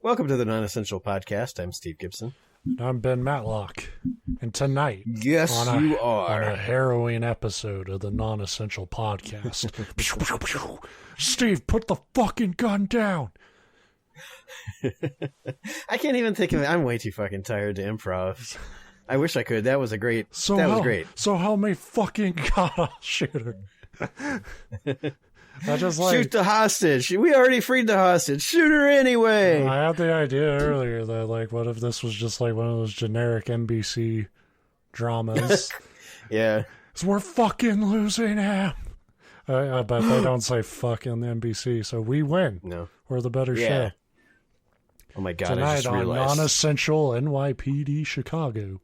Welcome to the Non-Essential Podcast. I'm Steve Gibson. And I'm Ben Matlock. And tonight, yes, you are, on a harrowing episode of the Non-Essential Podcast. Steve, put the fucking gun down. I can't even think of it. I'm way too fucking tired to improv. I wish I could. That was great. So help me fucking God, I'll shoot her. I just shoot the hostage. We already freed the hostage. Shoot her anyway. I had the idea earlier that, like, what if this was just like one of those generic NBC dramas? Yeah. So we're fucking losing him. I bet they don't say fuck on the NBC, so we win. No. We're the better show. Oh my God, Tonight I just realized. On Non-Essential NYPD Chicago.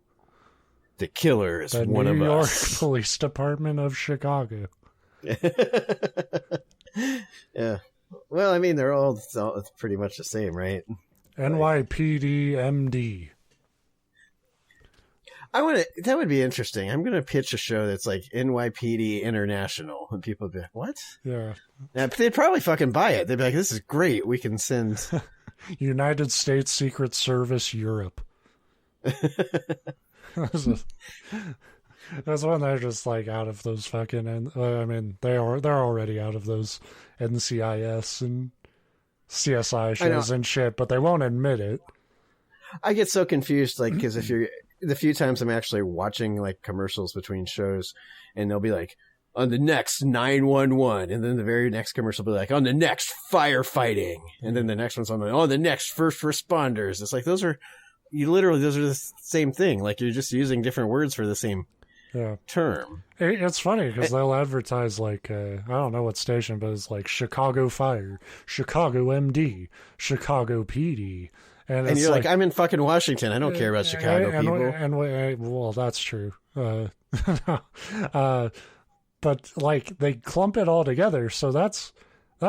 The killer is the one New of York us. Police Department of Chicago. Yeah. Well, I mean, they're all pretty much the same, right? NYPD MD. That would be interesting. I'm going to pitch a show that's like NYPD International. And people would be like, what? Yeah. They'd probably fucking buy it. They'd be like, this is great. We can send... United States Secret Service Europe. That's when they're just like out of those fucking, I mean, they're already out of those NCIS and CSI shows and shit, but they won't admit it. I get so confused, like, because the few times I'm actually watching like commercials between shows, and they'll be like, on the next 911, and then the very next commercial will be like, on the next firefighting, and then the next one's on the next first responders. It's like, those are the same thing. Like, you're just using different words for the same term. It's funny because they'll advertise like I don't know what station, but it's like Chicago Fire, Chicago MD, Chicago PD, and you're like, I'm in fucking Washington. I don't care about Chicago people. Well, that's true. But like they clump it all together, so that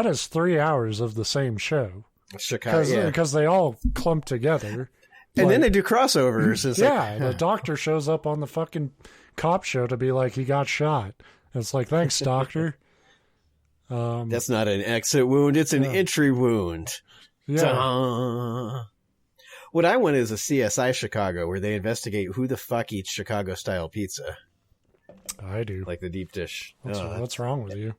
is 3 hours of the same show. Chicago, because they all clump together. And then they do crossovers. It's the doctor shows up on the fucking cop show to be like, he got shot. And it's like, thanks, doctor. That's not an exit wound. It's an entry wound. Yeah. Duh. What I want is a CSI Chicago where they investigate who the fuck eats Chicago-style pizza. I do. Like the deep dish. What's wrong with you?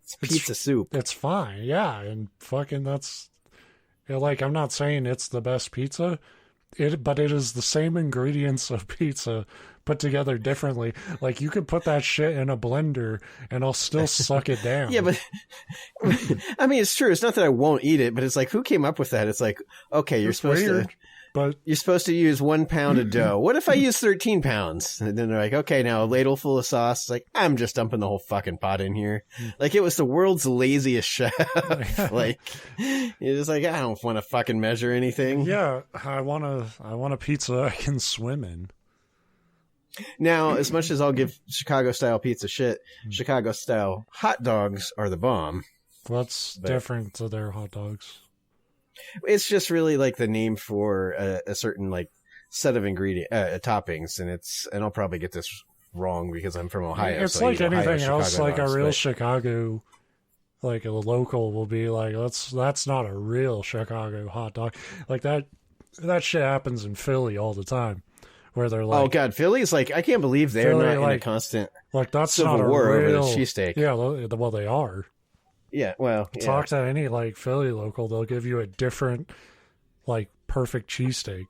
It's pizza soup. It's fine. Yeah. And fucking that's... Like, I'm not saying it's the best pizza, but it is the same ingredients of pizza put together differently. Like, you could put that shit in a blender and I'll still suck it down. Yeah, but I mean, it's true. It's not that I won't eat it, but it's like, who came up with that? It's like, okay, you're supposed to use 1 pound of dough. What if I use 13 pounds? And then they're like, okay, now a ladle full of sauce. It's like, I'm just dumping the whole fucking pot in here. Like, it was the world's laziest chef. Like, you're just like, I don't want to fucking measure anything. Yeah, I want a pizza I can swim in. Now, as much as I'll give Chicago-style pizza shit, Chicago-style hot dogs are the bomb. What's different to their hot dogs? It's just really like the name for a certain like set of toppings, and I'll probably get this wrong because I'm from Ohio. It's so like anything else, Chicago like dogs, a real Chicago, like a local will be like, that's not a real Chicago hot dog. Like that shit happens in Philly all the time. Where they're like, oh god, Philly's like, I can't believe they're not in a constant that's civil not a war real, over the cheesesteak. Yeah, well they are. Yeah, well, talk to any like Philly local, they'll give you a different, like, perfect cheesesteak.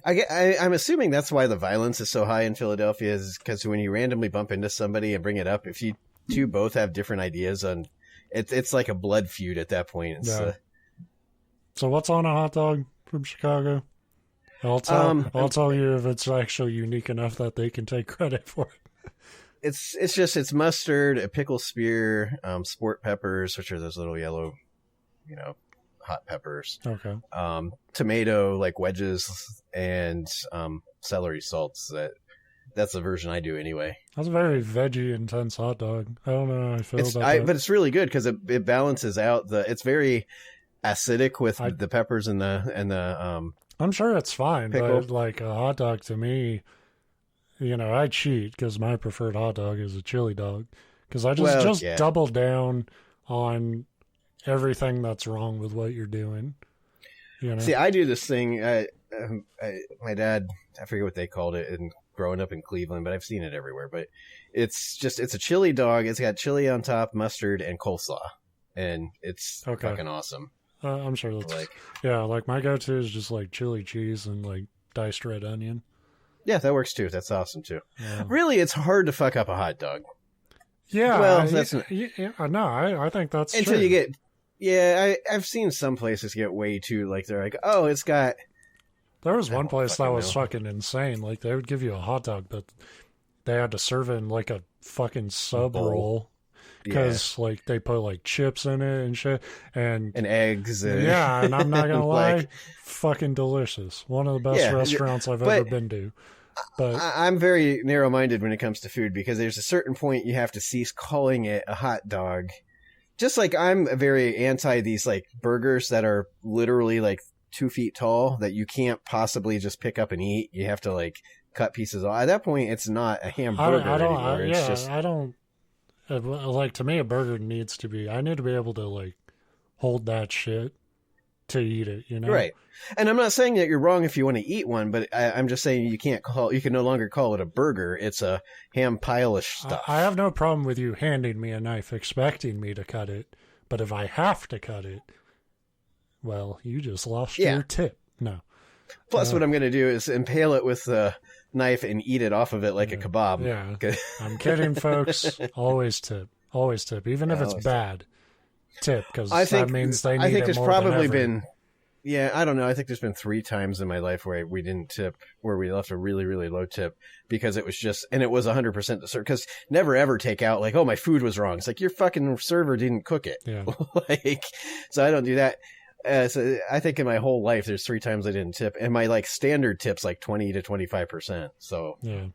I'm assuming that's why the violence is so high in Philadelphia, is because when you randomly bump into somebody and bring it up, if you two both have different ideas on it's like a blood feud at that point. So what's on a hot dog from Chicago? I'll tell you if it's actually unique enough that they can take credit for it. It's mustard, a pickle spear, sport peppers, which are those little yellow, hot peppers. Okay. Tomato like wedges, and celery salts. That's the version I do anyway. That's a very veggie intense hot dog. I don't know how I feel about that. But it's really good because it balances out it's very acidic with the peppers and the I'm sure it's fine, pickle. But like a hot dog to me, I cheat because my preferred hot dog is a chili dog because I just double down on everything that's wrong with what you're doing. You know? See, I do this thing. My dad, I forget what they called it, and growing up in Cleveland, but I've seen it everywhere. But it's a chili dog. It's got chili on top, mustard, and coleslaw, and it's fucking awesome. I'm sure that's like my go-to is just like chili cheese and like diced red onion. Yeah, that works too. That's awesome too. Yeah. Really, it's hard to fuck up a hot dog. Yeah, well, I think that's until true. you get. Yeah, I've seen some places get way too like they're like, oh, it's got. There was one place that was know. fucking insane. Like they would give you a hot dog, but they had to serve it in like a fucking sub roll because like they put like chips in it and shit and eggs. And... Yeah, and I'm not gonna lie, fucking delicious. One of the best restaurants I've ever been to. But I'm very narrow-minded when it comes to food because there's a certain point you have to cease calling it a hot dog. Just like I'm very anti these like burgers that are literally like 2 feet tall that you can't possibly just pick up and eat. You have to like cut pieces off. At that point, it's not a hamburger anymore. It's just... I don't like, to me, a burger needs to be, I need to be able to like hold that shit to eat it, you know? Right. And I'm not saying that you're wrong if you want to eat one, but I'm just saying you can no longer call it a burger. It's a ham pile-ish stuff. I have no problem with you handing me a knife, expecting me to cut it. But if I have to cut it, well, you just lost your tip. No. Plus, what I'm going to do is impale it with a knife and eat it off of it like a kebab. Yeah. I'm kidding, folks. Always tip. Always tip. Even if it's bad, tip. Because that means they need I think it there's more probably than ever. been... Yeah, I don't know. I think there's been 3 times in my life where we didn't tip, where we left a really, really low tip because it was just, and it was 100% the server. Because never ever take out like, oh, my food was wrong. It's like your fucking server didn't cook it. Yeah. Like, so I don't do that. So I think in my whole life, there's 3 times I didn't tip, and my like standard tip's like 20 to 25%. So yeah,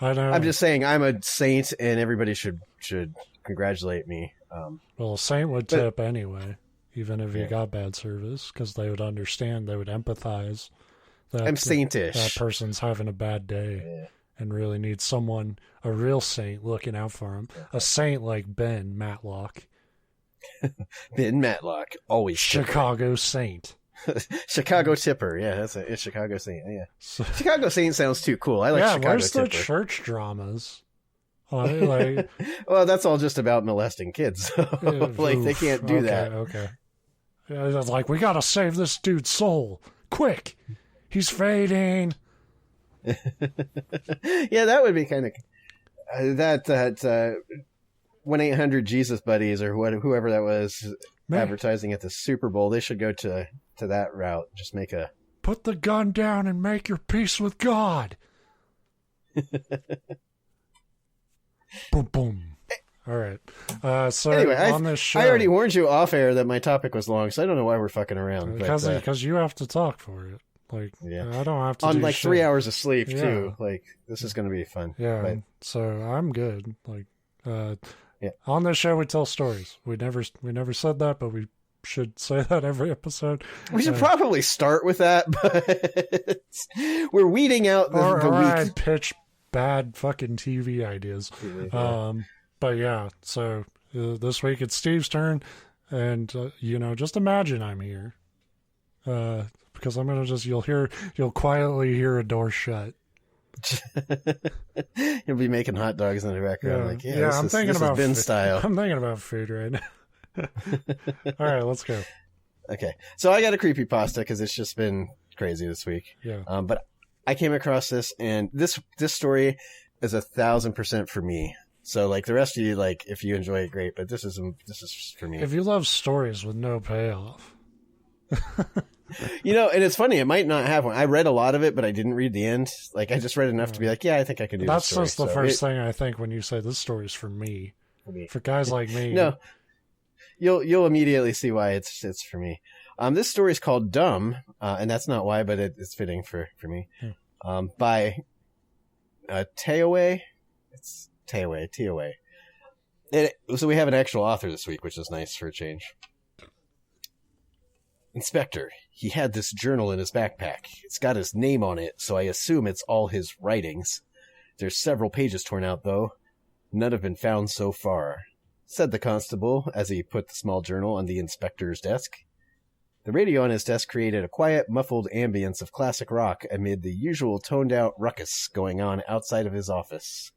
I know. I'm just saying I'm a saint, and everybody should congratulate me. Well, a saint would tip anyway. Even if you got bad service, because they would understand, they would empathize. That, I'm saintish. That person's having a bad day and really needs someone, a real saint, looking out for him. A saint like Ben Matlock. Ben Matlock, always Chicago Saint. Chicago Tipper, yeah, that's it's Chicago Saint, yeah. Chicago Saint sounds too cool. I like Chicago where's Tipper. The church dramas? Like, well, that's all just about molesting kids. Like they can't do that. Okay. Yeah, it's like, we gotta save this dude's soul. Quick! He's fading. Yeah, that would be kind of... that 1-800-Jesus Buddies or whoever that was advertising at the Super Bowl, they should go to that route. Just make a... Put the gun down and make your peace with God. Boom, boom. All right. So anyway, on this show, I already warned you off air that my topic was long, so I don't know why we're fucking around. Because you have to talk for it. Like, I don't have to on do like shit. 3 hours of sleep too. Like, this is going to be fun. Yeah. But... So I'm good. Like, on this show we tell stories. We never said that, but we should say that every episode. We should probably start with that, but we're weeding out the week. I pitch bad fucking TV ideas. But yeah, so this week it's Steve's turn, and just imagine I'm here, because I'm gonna you'll quietly hear a door shut. You'll be making hot dogs in the background, I'm thinking about Ben style. I'm thinking about food right now. All right, let's go. Okay, so I got a creepypasta because it's just been crazy this week. Yeah. But I came across this, and this story is 1,000% for me. So, like, the rest of you, like, if you enjoy it, great. But this is for me. If you love stories with no payoff. And it's funny. It might not have one. I read a lot of it, but I didn't read the end. Like, I just read enough to be like, yeah, I think I can do That's this story. just the first thing I think when you say this story's for me. For guys like me. No. You'll immediately see why it's for me. This story is called Dumb, and that's not why, but it's fitting for me. By Tewahway. It's Tewahway. So we have an actual author this week, which is nice for a change. Inspector, he had this journal in his backpack. It's got his name on it, so I assume it's all his writings. There's several pages torn out, though. None have been found so far, said the constable as he put the small journal on the inspector's desk. The radio on his desk created a quiet, muffled ambience of classic rock amid the usual toned-out ruckus going on outside of his office.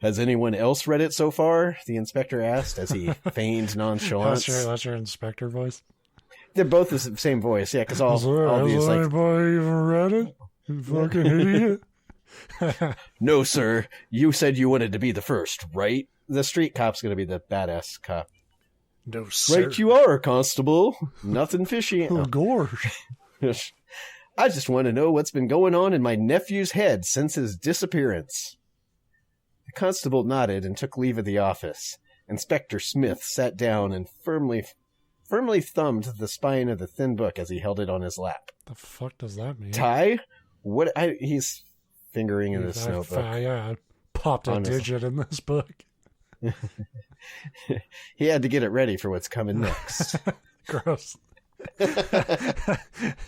Has anyone else read it so far? The inspector asked as he feigned nonchalance. That's your inspector voice? They're both the same voice, yeah, because all these, like... Has anybody even read it? You fucking idiot. No, sir. You said you wanted to be the first, right? The street cop's going to be the badass cop. No, sir. Right you are, constable. Nothing fishy. Oh, gosh. I just want to know what's been going on in my nephew's head since his disappearance. The constable nodded and took leave of the office. Inspector Smith sat down and firmly thumbed the spine of the thin book as he held it on his lap. The fuck does that mean? Ty? He's fingering in his notebook. I popped a digit in this book. He had to get it ready for what's coming next. Gross.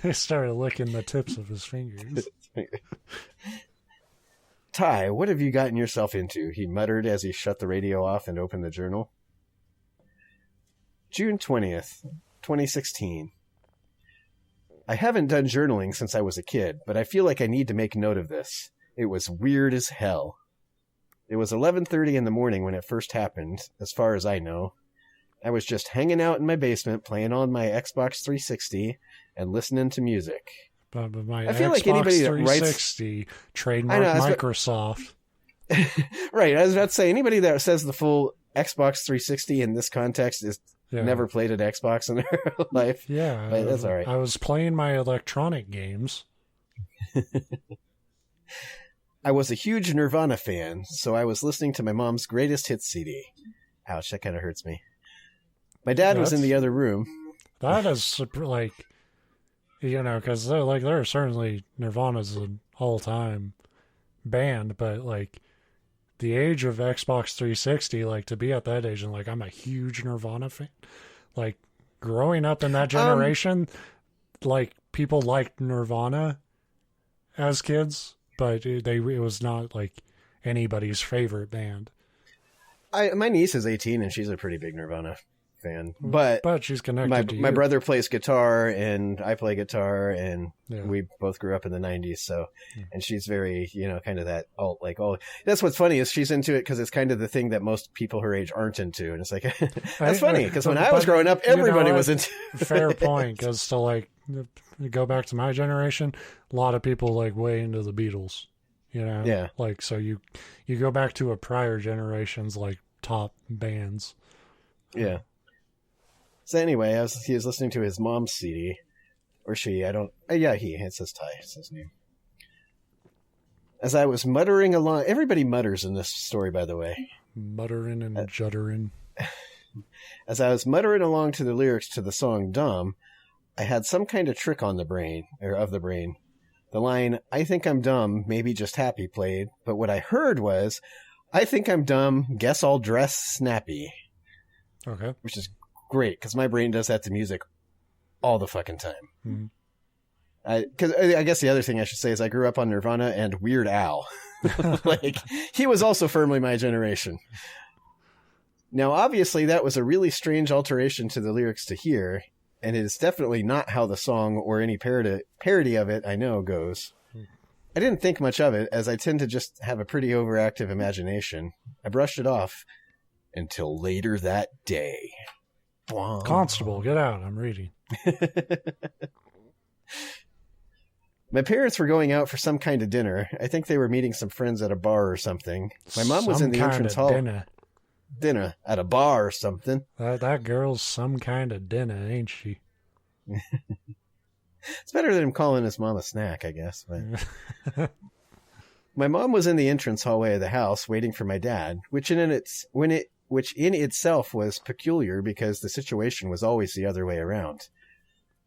He started licking the tips of his fingers. Ty, what have you gotten yourself into? He muttered as he shut the radio off and opened the journal. June 20th, 2016. I haven't done journaling since I was a kid, but I feel like I need to make note of this. It was weird as hell. It was 11:30 in the morning when it first happened, as far as I know. I was just hanging out in my basement, playing on my Xbox 360 and listening to music. But my I feel Xbox like anybody that 360 trademark Microsoft. Right, I was about to say, anybody that says the full Xbox 360 in this context is never played an Xbox in their life. Yeah, but that's all right. I was playing my electronic games. I was a huge Nirvana fan, so I was listening to my mom's greatest hits CD. Ouch, that kind of hurts me. My dad was in the other room. That is, like, you know, because like, there are certainly Nirvana's an all-time band, but, like, the age of Xbox 360, like, to be at that age, and, like, I'm a huge Nirvana fan. Like, growing up in that generation, like, people liked Nirvana as kids, but it was not, like, anybody's favorite band. My niece is 18, and she's a pretty big Nirvana fan. But she's connected to you. My brother plays guitar, and I play guitar, and we both grew up in the 90s, so... And she's very, you know, kind of that alt, like, oh... That's what's funny, is she's into it because it's kind of the thing that most people her age aren't into, and it's like... That's funny, because when I was growing up, everybody was into it. Fair point, because to, like... go back to my generation, a lot of people like way into the Beatles, you know? Yeah. Like, so you go back to a prior generation's like top bands. Yeah. So anyway, he was listening to his mom's CD, or she, it says Ty, it's his name. As I was muttering along, everybody mutters in this story, by the way. Muttering and juddering. As I was muttering along to the lyrics to the song Dumb, I had some kind of trick on the brain. The line, I think I'm dumb, maybe just happy played, but what I heard was, I think I'm dumb, guess I'll dress snappy. Okay. Which is great, because my brain does that to music all the fucking time. Mm-hmm. Because I guess the other thing I should say is I grew up on Nirvana and Weird Al. Like, he was also firmly my generation. Now, obviously, that was a really strange alteration to the lyrics to hear, and it is definitely not how the song or any parody of it I know goes. I didn't think much of it, as I tend to just have a pretty overactive imagination. I brushed it off until later that day. Constable, get out. I'm reading. My parents were going out for some kind of dinner. I think they were meeting some friends at a bar or something. My mom was in the entrance hall. Dinner at a bar or something. That girl's some kind of dinner, ain't she? It's better than him calling his mom a snack, I guess. But my mom was in the entrance hallway of the house waiting for my dad, which in itself was peculiar because the situation was always the other way around.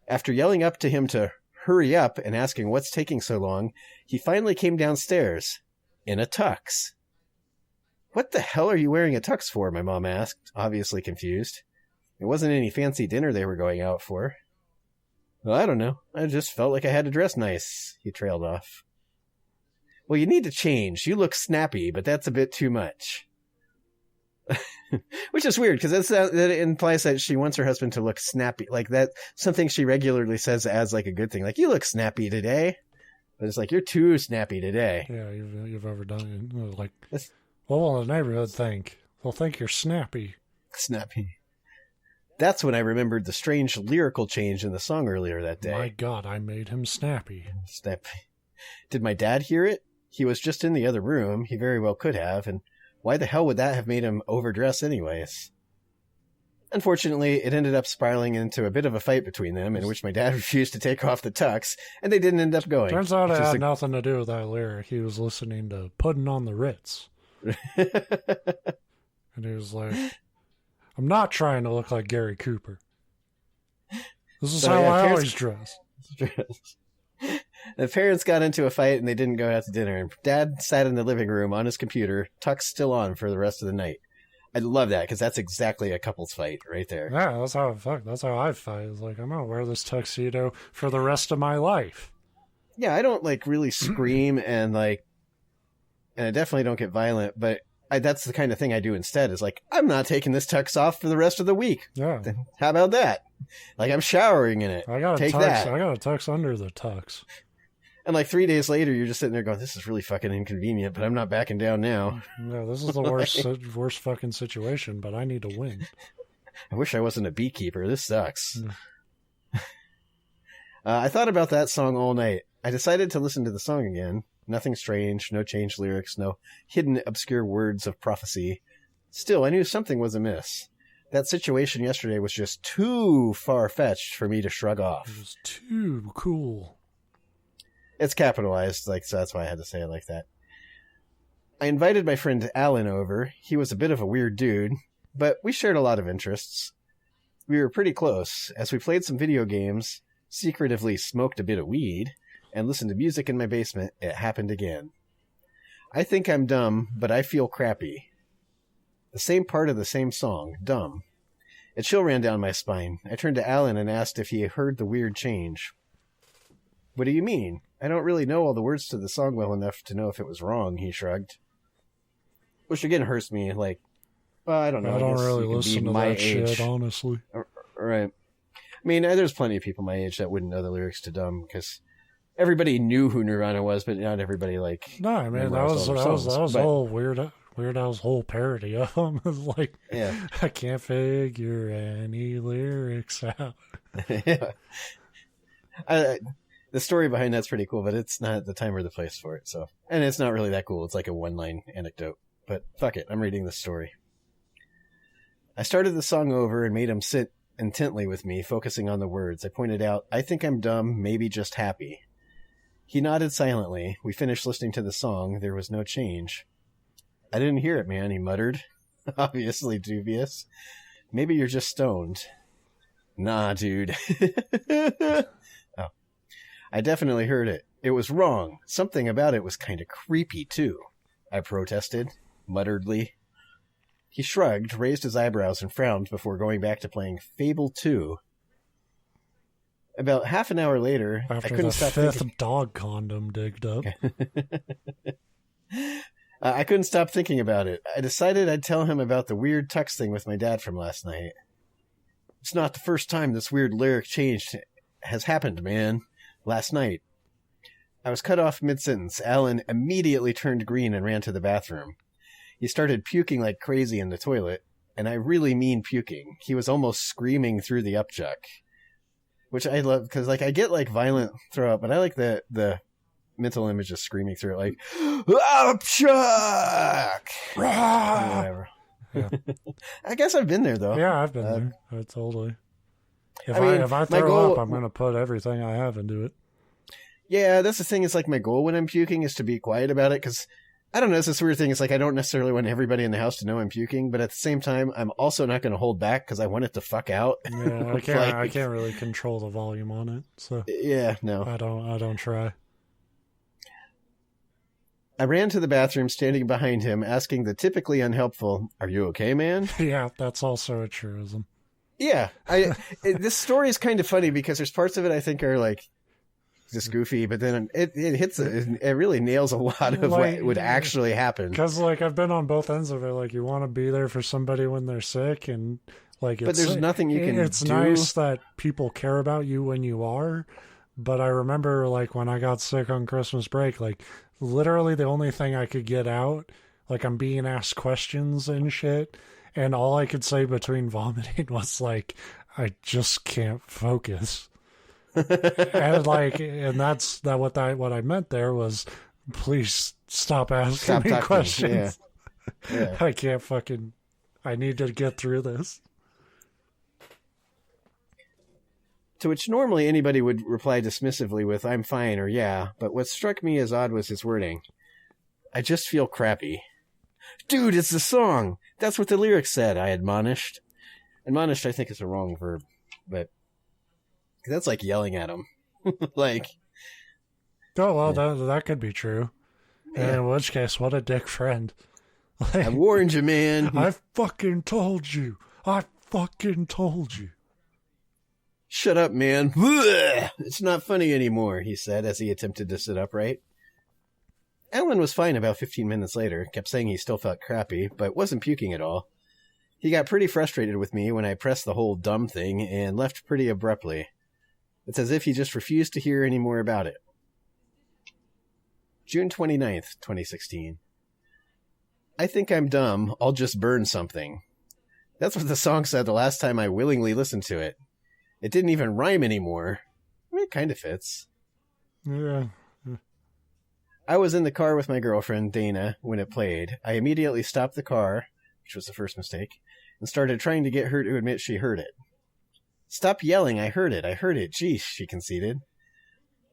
After yelling up to him to hurry up and asking what's taking so long, he finally came downstairs in a tux. What the hell are you wearing a tux for? My mom asked, obviously confused. It wasn't any fancy dinner they were going out for. Well, I don't know. I just felt like I had to dress nice, he trailed off. Well, you need to change. You look snappy, but that's a bit too much. Which is weird because that implies that she wants her husband to look snappy. Like that, something she regularly says as like a good thing. Like, you look snappy today. But it's like, you're too snappy today. Yeah, you've overdone it. Like, what will the neighborhood think? They'll think you're snappy. Snappy. That's when I remembered the strange lyrical change in the song earlier that day. My God, I made him snappy. Snappy. Did my dad hear it? He was just in the other room. He very well could have. And why the hell would that have made him overdress anyways? Unfortunately, it ended up spiraling into a bit of a fight between them, in which my dad refused to take off the tux, and they didn't end up going. Turns out it had nothing to do with that lyric. He was listening to Puddin' on the Ritz. And he was like, I'm not trying to look like Gary Cooper. This is how I always dress. The parents got into a fight, and they didn't go out to dinner, and Dad sat in the living room on his computer, tux still on for the rest of the night. I love that, because that's exactly a couple's fight right there. Yeah, that's how I fight. It's like, I'm going to wear this tuxedo for the rest of my life. Yeah, I don't, like, really scream and I definitely don't get violent, but that's the kind of thing I do instead, is like, I'm not taking this tux off for the rest of the week. Yeah. How about that? Like, I'm showering in it. I got a tux under the tux. And like 3 days later, you're just sitting there going, this is really fucking inconvenient, but I'm not backing down now. No, this is the worst fucking situation, but I need to win. I wish I wasn't a beekeeper. This sucks. I thought about that song all night. I decided to listen to the song again. Nothing strange, no changed lyrics, no hidden obscure words of prophecy. Still, I knew something was amiss. That situation yesterday was just too far-fetched for me to shrug off. It was too cool. It's capitalized, so that's why I had to say it like that. I invited my friend Alan over. He was a bit of a weird dude, but we shared a lot of interests. We were pretty close, as we played some video games, secretively smoked a bit of weed, and listened to music in my basement. It happened again. I think I'm dumb, but I feel crappy. The same part of the same song, dumb. A chill ran down my spine. I turned to Alan and asked if he heard the weird change. What do you mean? I don't really know all the words to the song well enough to know if it was wrong, he shrugged. Which again hurts me, like, well, I don't know. I don't really listen to that shit, honestly. Right. I mean, there's plenty of people my age that wouldn't know the lyrics to Dumb, because everybody knew who Nirvana was, but not everybody, like... No, I mean, that was the whole Weird Al's whole parody of them. Like, yeah. I can't figure any lyrics out. Yeah. The story behind that's pretty cool, but it's not the time or the place for it. So, and it's not really that cool. It's like a one-line anecdote. But fuck it, I'm reading the story. I started the song over and made him sit intently with me, focusing on the words. I pointed out, I think I'm dumb, maybe just happy. He nodded silently. We finished listening to the song. There was no change. I didn't hear it, man, he muttered. Obviously dubious. Maybe you're just stoned. Nah, dude. Oh. I definitely heard it. It was wrong. Something about it was kind of creepy, too. I protested, mutteredly. He shrugged, raised his eyebrows, and frowned before going back to playing Fable 2. About half an hour later, After I couldn't the stop fifth thinking... dog condom digged up. I couldn't stop thinking about it. I decided I'd tell him about the weird tux thing with my dad from last night. It's not the first time this weird lyric change has happened, man. Last night. I was cut off mid-sentence. Alan immediately turned green and ran to the bathroom. He started puking like crazy in the toilet, and I really mean puking. He was almost screaming through the upchuck. Which I love, because like I get like violent throw up, but I like the mental image of screaming through it, like upchuck. Whatever. Yeah. I guess I've been there though. Yeah, I've been there. Totally. If I my throw goal, up, I'm gonna put everything I have into it. Yeah, that's the thing. It's like my goal when I'm puking is to be quiet about it, because I don't know. It's this weird thing. It's like I don't necessarily want everybody in the house to know I'm puking, but at the same time, I'm also not going to hold back because I want it to fuck out. Yeah, I can't. I can't really control the volume on it, so yeah, no, I don't try. I ran to the bathroom, standing behind him, asking the typically unhelpful, "Are you okay, man?" Yeah, that's also a truism. Yeah, this story is kind of funny because there's parts of it I think are like just goofy, but then it hits it really nails a lot of what would actually happen. Because like I've been on both ends of it. Like you want to be there for somebody when they're sick, and like but there's nothing you can. It's do. nice that people care about you when you are. But I remember like when I got sick on Christmas break, like literally the only thing I could get out, like I'm being asked questions and shit, and all I could say between vomiting was like, I just can't focus. and that's what I meant there was, please stop asking me questions. Yeah. I need to get through this. To which normally anybody would reply dismissively with, I'm fine, or yeah, but what struck me as odd was his wording. I just feel crappy. Dude, it's the song! That's what the lyrics said, I admonished. Admonished, I think, is a wrong verb, but that's like yelling at him. Like, oh, well, that could be true. Yeah. In which case, what a dick friend. Like, I warned you, man. I fucking told you. I fucking told you. Shut up, man. It's not funny anymore, he said as he attempted to sit upright. Alan was fine about 15 minutes later, kept saying he still felt crappy, but wasn't puking at all. He got pretty frustrated with me when I pressed the whole dumb thing and left pretty abruptly. It's as if he just refused to hear any more about it. June 29th, 2016. I think I'm dumb. I'll just burn something. That's what the song said the last time I willingly listened to it. It didn't even rhyme anymore. I mean, it kind of fits. Yeah. I was in the car with my girlfriend, Dana, when it played. I immediately stopped the car, which was the first mistake, and started trying to get her to admit she heard it. Stop yelling, I heard it, geez, she conceded.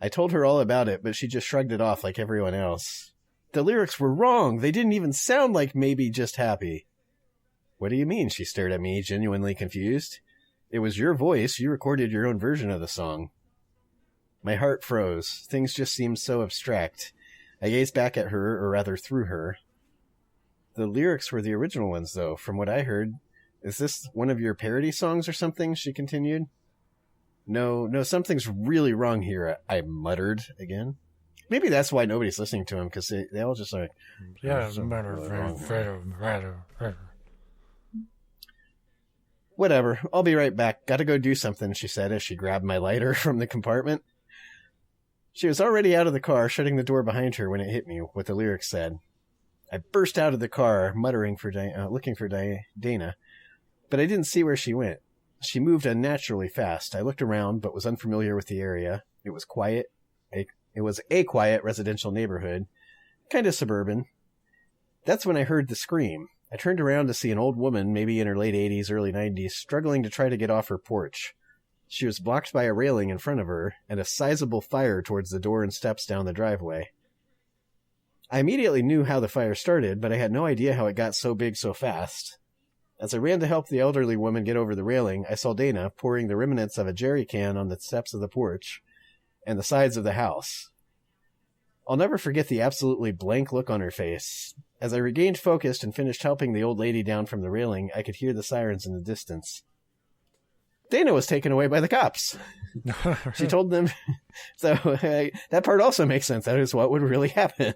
I told her all about it, but she just shrugged it off like everyone else. The lyrics were wrong, they didn't even sound like maybe just happy. What do you mean, she stared at me, genuinely confused. It was your voice, you recorded your own version of the song. My heart froze, things just seemed so abstract. I gazed back at her, or rather through her. The lyrics were the original ones, though, from what I heard. Is this one of your parody songs or something? She continued. No, something's really wrong here, I muttered again. Maybe that's why nobody's listening to him, because they all just like... Yeah, Whatever, I'll be right back. Gotta go do something, she said as she grabbed my lighter from the compartment. She was already out of the car, shutting the door behind her when it hit me, what the lyrics said. I burst out of the car, muttering looking for Dana, but I didn't see where she went. She moved unnaturally fast. I looked around, but was unfamiliar with the area. It was quiet. It was a quiet residential neighborhood, kind of suburban. That's when I heard the scream. I turned around to see an old woman, maybe in her late 80s, early 90s, struggling to try to get off her porch. She was blocked by a railing in front of her, and a sizable fire towards the door and steps down the driveway. I immediately knew how the fire started, but I had no idea how it got so big so fast. As I ran to help the elderly woman get over the railing, I saw Dana pouring the remnants of a jerry can on the steps of the porch and the sides of the house. I'll never forget the absolutely blank look on her face. As I regained focus and finished helping the old lady down from the railing, I could hear the sirens in the distance. Dana was taken away by the cops. She told them... So that part also makes sense. That is what would really happen.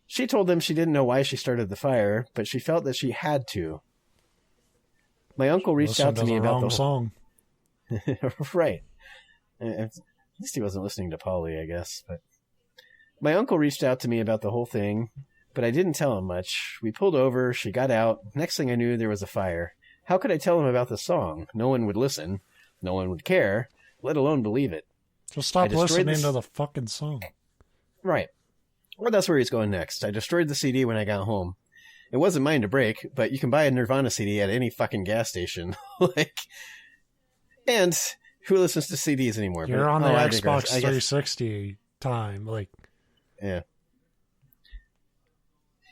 She told them she didn't know why she started the fire, but she felt that she had to. My uncle reached out to me about the song. Right. At least he wasn't listening to Polly, I guess. But my uncle reached out to me about the whole thing, but I didn't tell him much. We pulled over, she got out. Next thing I knew, there was a fire. How could I tell him about the song? No one would listen. No one would care, let alone believe it. Just stop listening to the fucking song. Right. Well, that's where he's going next. I destroyed the CD when I got home. It wasn't mine to break, but you can buy a Nirvana CD at any fucking gas station. And who listens to CDs anymore? You're on the Xbox 360 time, Yeah.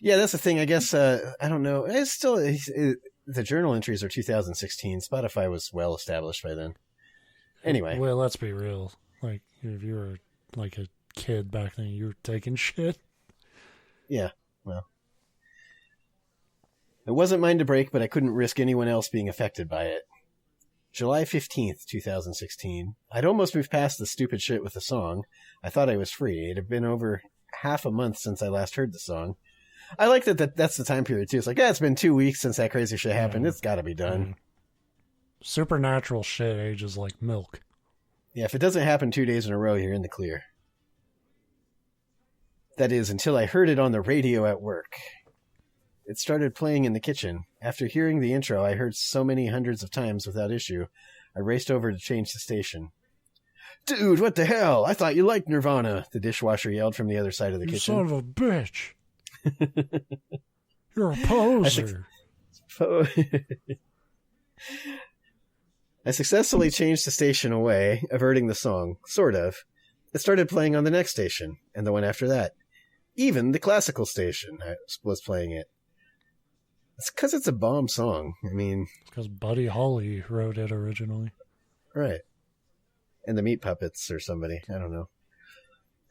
Yeah, that's the thing. I guess, I don't know. It's still, the journal entries are 2016. Spotify was well established by then. Anyway. Well, let's be real. If you were a kid back then, you were taking shit. Yeah, well. It wasn't mine to break, but I couldn't risk anyone else being affected by it. July 15th, 2016. I'd almost moved past the stupid shit with the song. I thought I was free. It had been over half a month since I last heard the song. I like that's the time period, too. It's like, it's been 2 weeks since that crazy shit happened. It's got to be done. Supernatural shit ages like milk. Yeah, if it doesn't happen 2 days in a row, you're in the clear. That is, until I heard it on the radio at work. It started playing in the kitchen. After hearing the intro I heard so many hundreds of times without issue, I raced over to change the station. Dude, what the hell? I thought you liked Nirvana, the dishwasher yelled from the other side of the kitchen. You son of a bitch. You're a poser. I successfully changed the station away, averting the song. Sort of. It started playing on the next station, and the one after that. Even the classical station was playing it. It's because it's a bomb song. I mean... It's because Buddy Holly wrote it originally. Right. And the Meat Puppets or somebody. I don't know.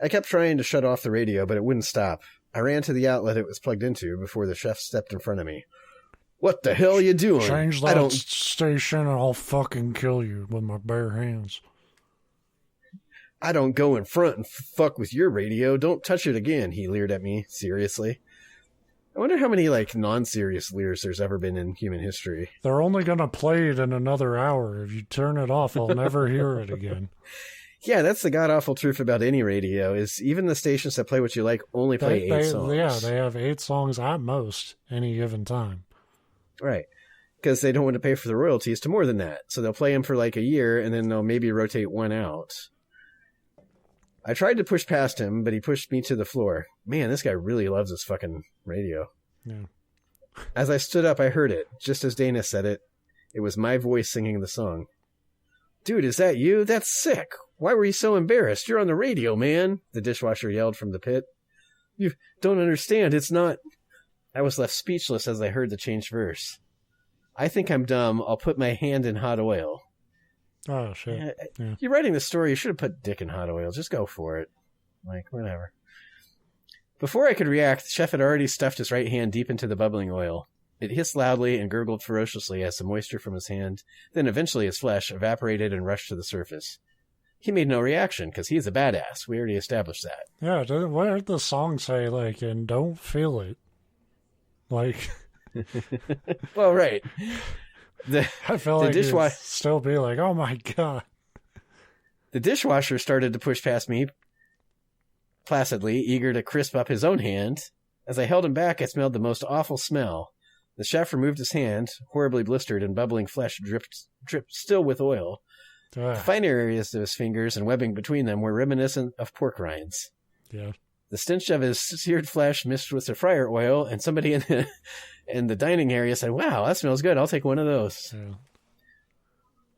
I kept trying to shut off the radio, but it wouldn't stop. I ran to the outlet it was plugged into before the chef stepped in front of me. What the hell are you doing? Change that station and I'll fucking kill you with my bare hands. I don't go in front and fuck with your radio. Don't touch it again, he leered at me, seriously. I wonder how many, non-serious leers there's ever been in human history. They're only going to play it in another hour. If you turn it off, I'll never hear it again. Yeah, that's the god-awful truth about any radio, is even the stations that play what you like only play 8 songs. Yeah, they have 8 songs at most any given time. Right. Because they don't want to pay for the royalties to more than that. So they'll play them for a year, and then they'll maybe rotate one out. I tried to push past him, but he pushed me to the floor. Man, this guy really loves his fucking radio. Yeah. As I stood up, I heard it. Just as Dana said it. It was my voice singing the song. Dude, is that you? That's sick. Why were you so embarrassed? You're on the radio, man, the dishwasher yelled from the pit. You don't understand. It's not... I was left speechless as I heard the changed verse. I think I'm dumb. I'll put my hand in hot oil. Oh, shit. Yeah. You're writing the story. You should have put dick in hot oil. Just go for it. Whatever. Before I could react, the chef had already stuffed his right hand deep into the bubbling oil. It hissed loudly and gurgled ferociously as the moisture from his hand, then eventually his flesh, evaporated and rushed to the surface. He made no reaction, because he's a badass. We already established that. Yeah, what did the song say, and don't feel it? Well, right. I feel like it'd still be like, oh my God. The dishwasher started to push past me placidly, eager to crisp up his own hand. As I held him back, I smelled the most awful smell. The chef removed his hand, horribly blistered, and bubbling flesh dripped still with oil. The finer areas of his fingers and webbing between them were reminiscent of pork rinds. Yeah. The stench of his seared flesh mixed with the fryer oil, and somebody in the dining area said, "Wow, that smells good. I'll take one of those." Yeah.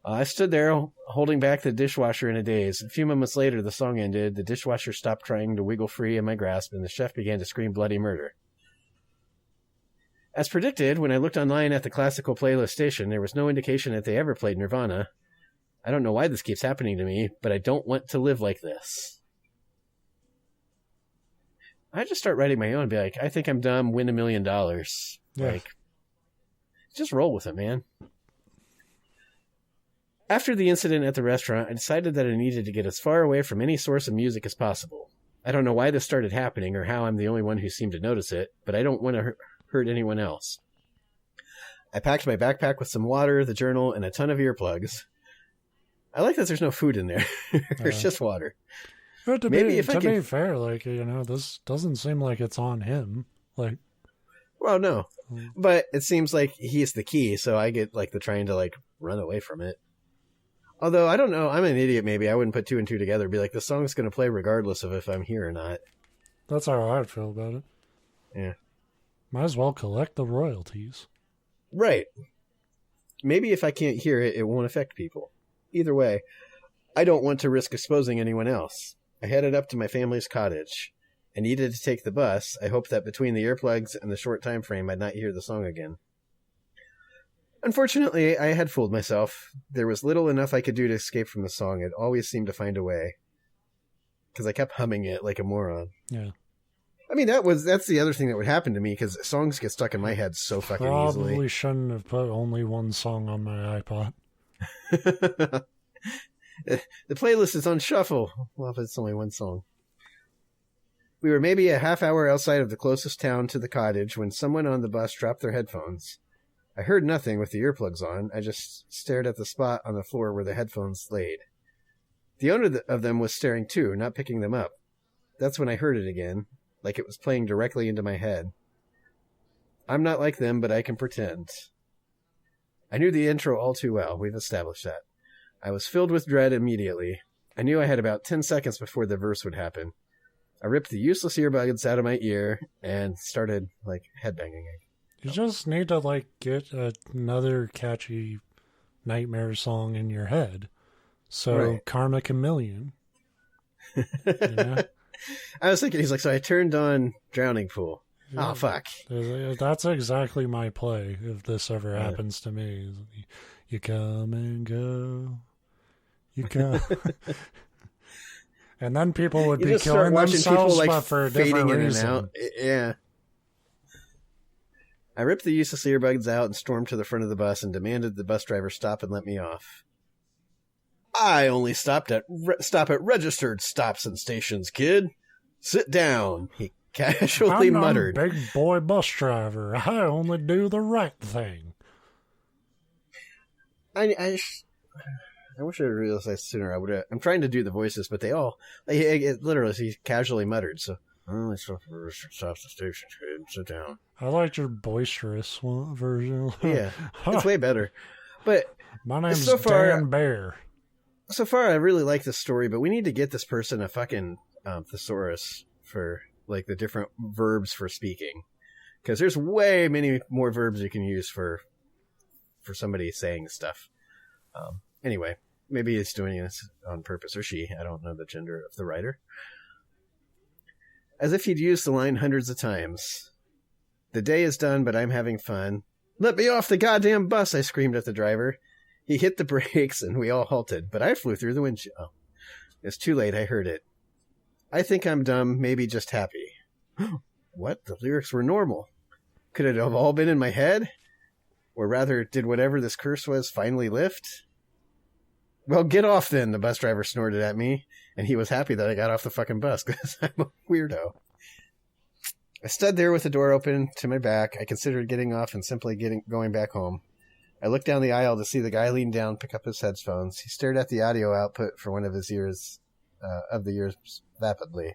I stood there, holding back the dishwasher in a daze. A few moments later, the song ended. The dishwasher stopped trying to wiggle free in my grasp, and the chef began to scream bloody murder. As predicted, when I looked online at the classical playlist station, there was no indication that they ever played Nirvana. I don't know why this keeps happening to me, but I don't want to live like this. I just start writing my own, be like, I think I'm dumb, win $1 million. Yeah. Just roll with it, man. After the incident at the restaurant, I decided that I needed to get as far away from any source of music as possible. I don't know why this started happening or how I'm the only one who seemed to notice it, but I don't want to hurt anyone else. I packed my backpack with some water, the journal, and a ton of earplugs. I like that there's no food in there. There's just water. Well, to be fair, this doesn't seem like it's on him. Well, no. But it seems like he's the key, so I get, the trying to, run away from it. Although, I don't know, I'm an idiot maybe. I wouldn't put 2 and 2 together. Be like, the song's going to play regardless of if I'm here or not. That's how I'd feel about it. Yeah. Might as well collect the royalties. Right. Maybe if I can't hear it, it won't affect people. Either way, I don't want to risk exposing anyone else. I headed up to my family's cottage. I needed to take the bus. I hoped that between the earplugs and the short time frame, I'd not hear the song again. Unfortunately, I had fooled myself. There was little enough I could do to escape from the song. It always seemed to find a way. Because I kept humming it like a moron. Yeah. I mean, that's the other thing that would happen to me, because songs get stuck in my head so fucking easily. Probably shouldn't have put only one song on my iPod. The playlist is on shuffle. Well, if it's only one song. We were maybe a half hour outside of the closest town to the cottage when someone on the bus dropped their headphones. I heard nothing with the earplugs on. I just stared at the spot on the floor where the headphones laid. The owner of them was staring too, not picking them up. That's when I heard it again, like it was playing directly into my head. I'm not like them, but I can pretend. I knew the intro all too well. We've established that. I was filled with dread immediately. I knew I had about 10 seconds before the verse would happen. I ripped the useless earbuds out of my ear and started, headbanging. You just need to, get another catchy Nightmare song in your head. So right. Karma Chameleon. Yeah. I was thinking, he's like, so I turned on Drowning Pool. Yeah. Oh, fuck. That's exactly my play if this ever happens to me. You come and go. You come. And then people would be killing themselves, people, but for a different reason. And out. Yeah. I ripped the useless earbuds out and stormed to the front of the bus and demanded the bus driver stop and let me off. I only stop at registered stops and stations, kid. Sit down, he casually muttered. I'm a big boy bus driver. I only do the right thing. I wish I realized that sooner. I'm trying to do the voices, but they all... literally, he casually muttered, so... Oh, stop the station. Sit down. I liked your boisterous version. Yeah, it's way better. But my name's Dan Bear. So far, I really like this story, but we need to get this person a fucking thesaurus for the different verbs for speaking, because there's way many more verbs you can use for somebody saying stuff. Anyway, maybe he's doing this on purpose, or she. I don't know the gender of the writer. As if he'd used the line hundreds of times. The day is done, but I'm having fun. Let me off the goddamn bus, I screamed at the driver. He hit the brakes, and we all halted, but I flew through the windshield. Oh, it's too late, I heard it. I think I'm dumb, maybe just happy. What? The lyrics were normal. Could it have all been in my head? Or rather, did whatever this curse was finally lift? Well, get off then, the bus driver snorted at me, and he was happy that I got off the fucking bus, because I'm a weirdo. I stood there with the door open to my back. I considered getting off and simply going back home. I looked down the aisle to see the guy lean down, pick up his headphones. He stared at the audio output for one of his ears, vapidly.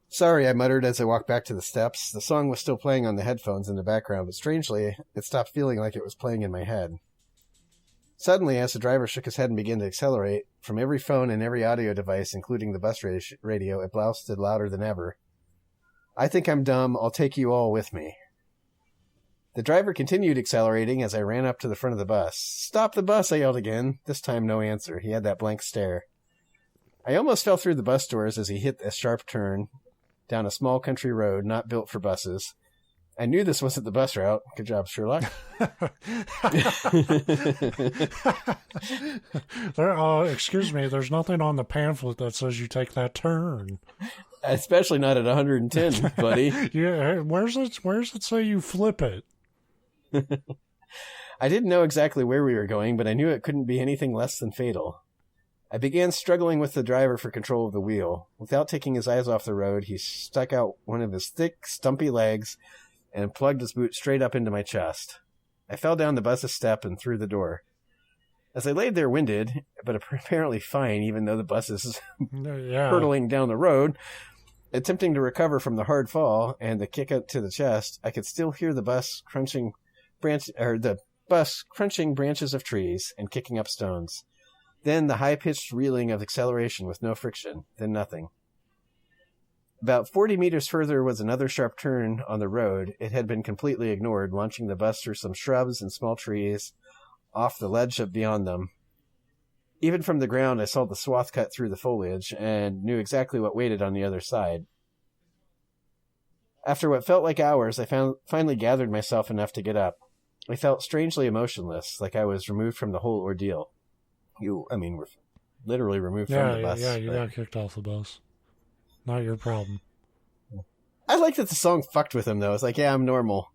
Sorry, I muttered as I walked back to the steps. The song was still playing on the headphones in the background, but strangely, it stopped feeling like it was playing in my head. Suddenly, as the driver shook his head and began to accelerate, from every phone and every audio device, including the bus radio, it blasted louder than ever. I think I'm dumb. I'll take you all with me. The driver continued accelerating as I ran up to the front of the bus. Stop the bus, I yelled again. This time, no answer. He had that blank stare. I almost fell through the bus doors as he hit a sharp turn down a small country road not built for buses. I knew this wasn't the bus route. Good job, Sherlock. Excuse me, there's nothing on the pamphlet that says you take that turn. Especially not at 110, buddy. Yeah, where's it say you flip it? I didn't know exactly where we were going, but I knew it couldn't be anything less than fatal. I began struggling with the driver for control of the wheel. Without taking his eyes off the road, he stuck out one of his thick, stumpy legs and plugged his boot straight up into my chest. I fell down the bus's step and through the door. As I laid there winded, but apparently fine even though the bus is hurtling down the road, attempting to recover from the hard fall and the kick up to the chest, I could still hear the bus crunching branches of trees and kicking up stones. Then the high-pitched reeling of acceleration with no friction, then nothing. About 40 meters further was another sharp turn on the road. It had been completely ignored, launching the bus through some shrubs and small trees off the ledge beyond them. Even from the ground, I saw the swath cut through the foliage and knew exactly what waited on the other side. After what felt like hours, I finally gathered myself enough to get up. I felt strangely emotionless, like I was removed from the whole ordeal. We're literally removed from the bus. Yeah, you got kicked off the bus. Not your problem. I like that the song fucked with him, though. It's like, yeah, I'm normal.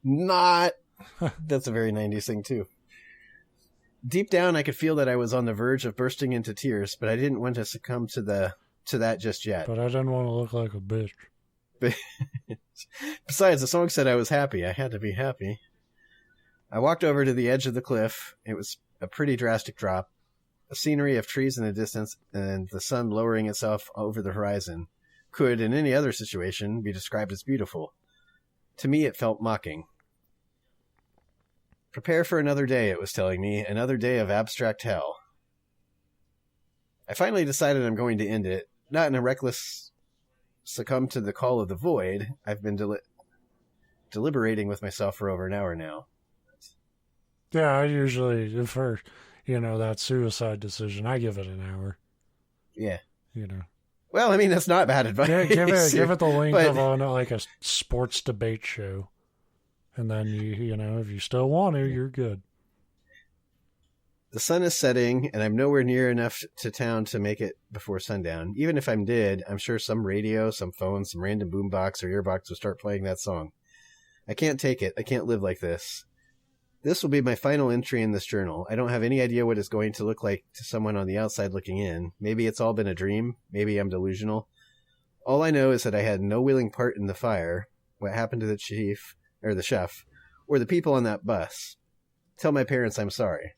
Not. That's a very 90s thing, too. Deep down, I could feel that I was on the verge of bursting into tears, but I didn't want to succumb to that just yet. But I didn't want to look like a bitch. Besides, the song said I was happy. I had to be happy. I walked over to the edge of the cliff. It was a pretty drastic drop. A scenery of trees in the distance and the sun lowering itself over the horizon could, in any other situation, be described as beautiful. To me, it felt mocking. Prepare for another day, it was telling me, another day of abstract hell. I finally decided I'm going to end it, not in a reckless succumb to the call of the void. I've been deliberating with myself for over an hour now. Yeah, I usually, for, that suicide decision, I give it an hour. Yeah. Well, I mean, that's not bad advice. Yeah, give it the length of like a sports debate show. And then, if you still want to, you're good. The sun is setting, and I'm nowhere near enough to town to make it before sundown. Even if I did, I'm sure some radio, some phone, some random boombox or earbox will start playing that song. I can't take it. I can't live like this. This will be my final entry in this journal. I don't have any idea what it's going to look like to someone on the outside looking in. Maybe it's all been a dream. Maybe I'm delusional. All I know is that I had no willing part in the fire, what happened to the chef, or the people on that bus. Tell my parents I'm sorry.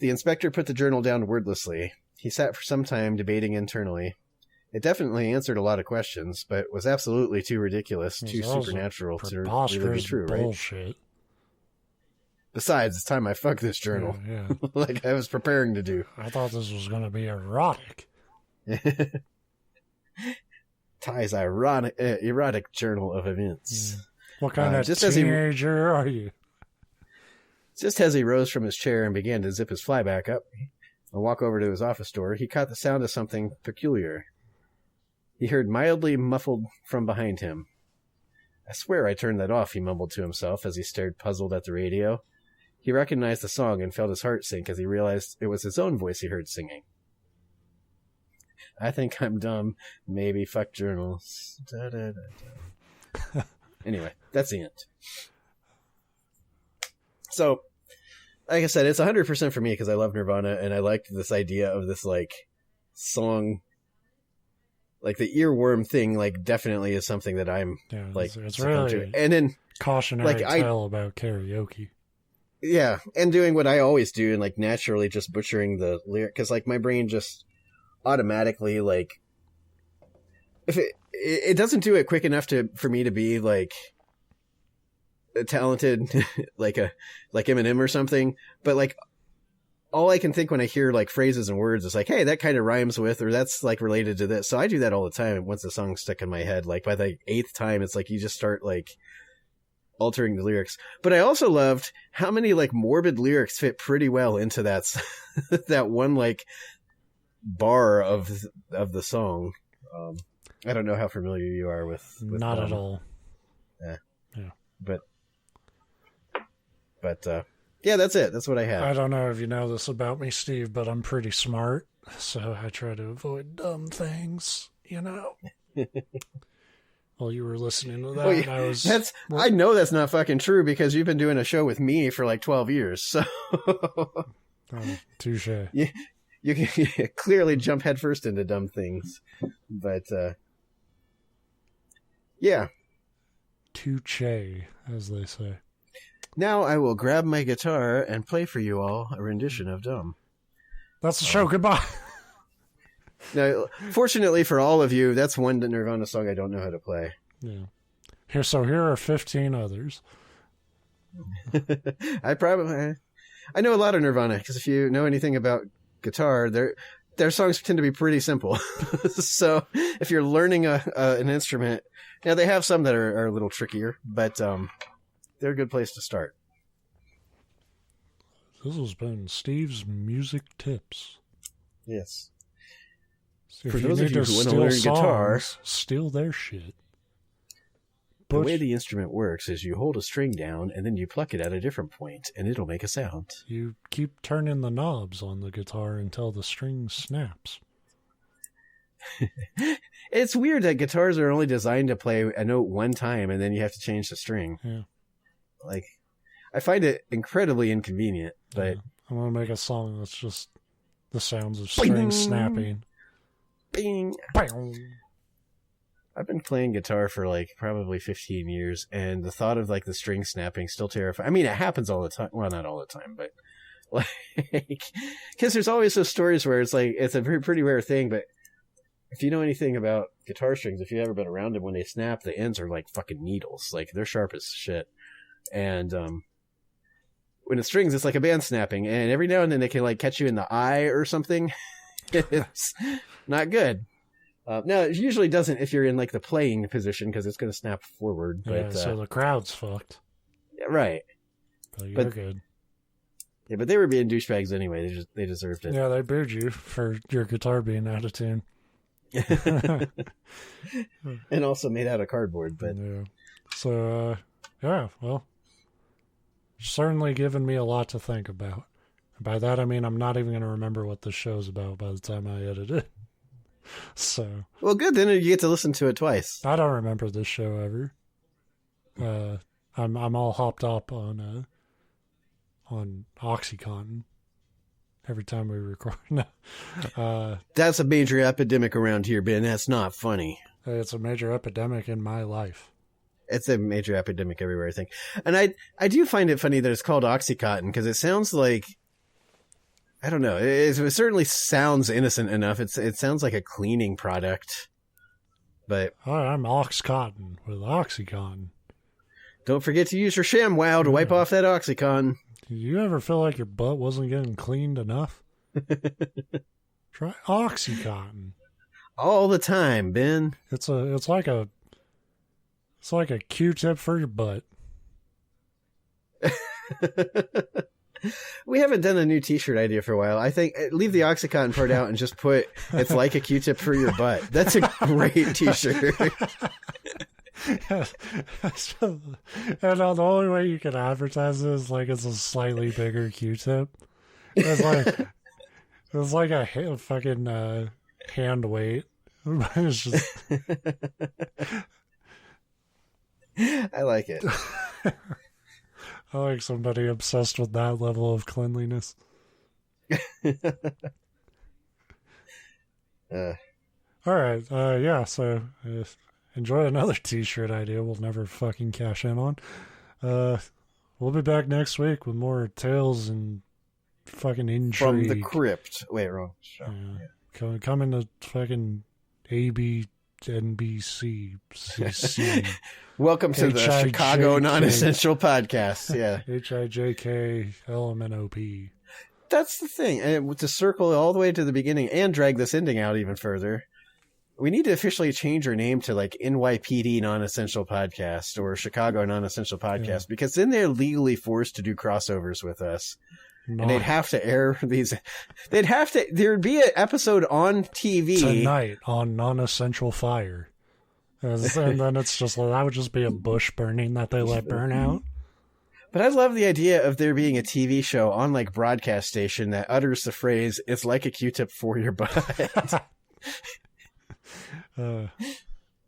The inspector put the journal down wordlessly. He sat for some time debating internally. It definitely answered a lot of questions, but was absolutely too ridiculous, too supernatural to really be true, bullshit. Right? Besides, it's time I fuck this journal. Yeah. Like I was preparing to do. I thought this was going to be erotic. Ty's erotic journal of events. Yeah. What kind of teenager are you? Just as he rose from his chair and began to zip his fly back up and walk over to his office door, he caught the sound of something peculiar. He heard mildly muffled from behind him. I swear I turned that off, he mumbled to himself as he stared puzzled at the radio. He recognized the song and felt his heart sink as he realized it was his own voice he heard singing. I think I'm dumb. Maybe fuck journals. Da, da, da, da. Anyway, that's the end. So, like I said, it's 100% for me because I love Nirvana and I liked this idea of this, like, song. Like, the earworm thing, like, definitely is something that I'm, like, it's really and then cautionary tale about karaoke. Yeah, and doing what I always do and, like, naturally just butchering the lyric. Because, like, my brain just automatically, like, if it doesn't do it quick enough for me to be, like, talented like Eminem or something, but like all I can think when I hear like phrases and words is like, hey, that kind of rhymes with, or that's like related to this. So I do that all the time. Once the song's stuck in my head, like by the 8th time, it's like you just start like altering the lyrics. But I also loved how many like morbid lyrics fit pretty well into that that one like bar of the song. I don't know how familiar you are with not at all. Yeah. But yeah, that's it. That's what I have. I don't know if you know this about me, Steve, but I'm pretty smart, so I try to avoid dumb things, While you were listening to that, well, yeah, I know that's not fucking true because you've been doing a show with me for like 12 years, so... touche. You can clearly jump headfirst into dumb things, but yeah. Touche, as they say. Now I will grab my guitar and play for you all a rendition of Dumb. That's the show. Goodbye. Now, fortunately for all of you, that's one Nirvana song I don't know how to play. Yeah. Here are 15 others. I know a lot of Nirvana because if you know anything about guitar, their songs tend to be pretty simple. So if you're learning an instrument, now they have some that are a little trickier, but they're a good place to start. This has been Steve's Music Tips. Yes. So for those of you who want to learn guitar, steal their shit. The way the instrument works is you hold a string down and then you pluck it at a different point and it'll make a sound. You keep turning the knobs on the guitar until the string snaps. It's weird that guitars are only designed to play a note one time and then you have to change the string. Yeah. Like, I find it incredibly inconvenient. But I'm gonna make a song that's just the sounds of strings snapping. Bing. Bing. I've been playing guitar for like probably 15 years, and the thought of like the string snapping still terrifying. I mean, it happens all the time. Well, not all the time, but like, because there's always those stories where it's like it's a pretty rare thing. But if you know anything about guitar strings, if you've ever been around them, when they snap, the ends are like fucking needles. Like they're sharp as shit. And when it strings, it's like a band snapping, and every now and then they can like catch you in the eye or something. It's not good. No, it usually doesn't if you're in like the playing position because it's going to snap forward. But, yeah, so the crowd's fucked. Yeah, right. But you're good. Yeah, but they were being douchebags anyway. They deserved it. Yeah, they booed you for your guitar being out of tune. And also made out of cardboard. But yeah. So, yeah, well, certainly given me a lot to think about. By that, I mean I'm not even going to remember what the show's about by the time I edit it. So well, good. Then you get to listen to it twice. I don't remember this show ever. I'm all hopped up on OxyContin every time we record. That's a major epidemic around here, Ben. That's not funny. It's a major epidemic in my life. It's a major epidemic everywhere, I think. And I do find it funny that it's called OxyContin because it sounds like, I don't know. It certainly sounds innocent enough. It sounds like a cleaning product. But I'm OxyContin with OxyContin. Don't forget to use your ShamWow to wipe off that OxyContin. Do you ever feel like your butt wasn't getting cleaned enough? Try OxyContin. All the time, Ben. It's like a Q-tip for your butt. We haven't done a new t-shirt idea for a while. I think leave the OxyContin part out and just put it's like a Q-tip for your butt. That's a great t-shirt. And the only way you can advertise it is like it's a slightly bigger Q-tip. It's like a fucking hand weight. It's just... I like it. I like somebody obsessed with that level of cleanliness. All right. Yeah, so enjoy another t-shirt idea we'll never fucking cash in on. We'll be back next week with more tales and fucking intrigue. From the crypt. Wait, wrong. Yeah. Coming to fucking NBC, CC. Welcome to the Chicago Non-Essential Podcast. Yeah. HIJKLMNOP. That's the thing. And to circle all the way to the beginning and drag this ending out even further, we need to officially change our name to like NYPD Non-Essential Podcast or Chicago Non-Essential Podcast because then they're legally forced to do crossovers with us. And they'd have to air these. There'd be an episode on TV tonight on Non-Essential Fire. And then it's just, that would just be a bush burning that they let burn out. But I love the idea of there being a TV show on like broadcast station that utters the phrase, it's like a Q-tip for your butt. So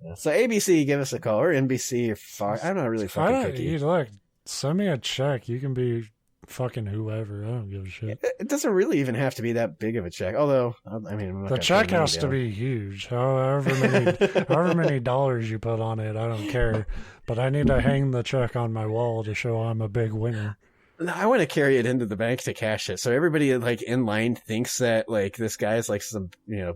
ABC, give us a call, or NBC, or Fox. I'm not really fucking cookie. Look, send me a check. You can be fucking whoever. I don't give a shit. It doesn't really even have to be that big of a check. Although, I mean, the check has to be huge. However many dollars you put on it, I don't care. But I need to hang the check on my wall to show I'm a big winner. I want to carry it into the bank to cash it. So everybody like in line thinks that like this guy's like some,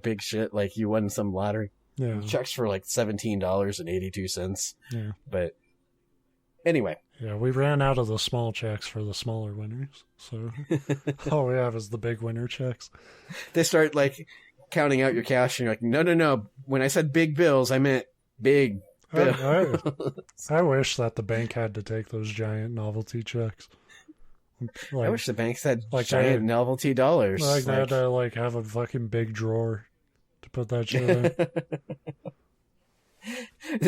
big shit. Like you won some lottery. Yeah. Checks for like $17.82. Yeah. But anyway. Yeah, we ran out of the small checks for the smaller winners. So all we have is the big winner checks. They start like counting out your cash and you're like, no. When I said big bills, I meant big bills. I wish that the bank had to take those giant novelty checks. I wish the banks had like giant novelty dollars. Like they had to like have a fucking big drawer to put that shit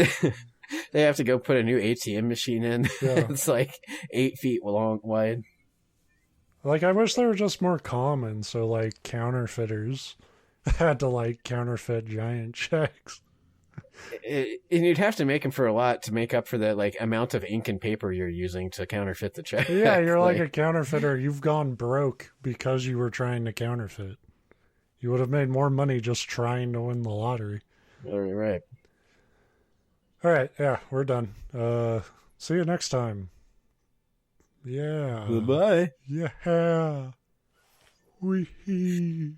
in. They have to go put a new ATM machine in. Yeah. It's like 8 feet wide. Like, I wish they were just more common, so, like, counterfeiters had to, like, counterfeit giant checks. And you'd have to make them for a lot to make up for the like amount of ink and paper you're using to counterfeit the check. Yeah, you're like a counterfeiter. You've gone broke because you were trying to counterfeit. You would have made more money just trying to win the lottery. Right. All right, yeah, we're done. See you next time. Yeah. Goodbye. Yeah. Wee.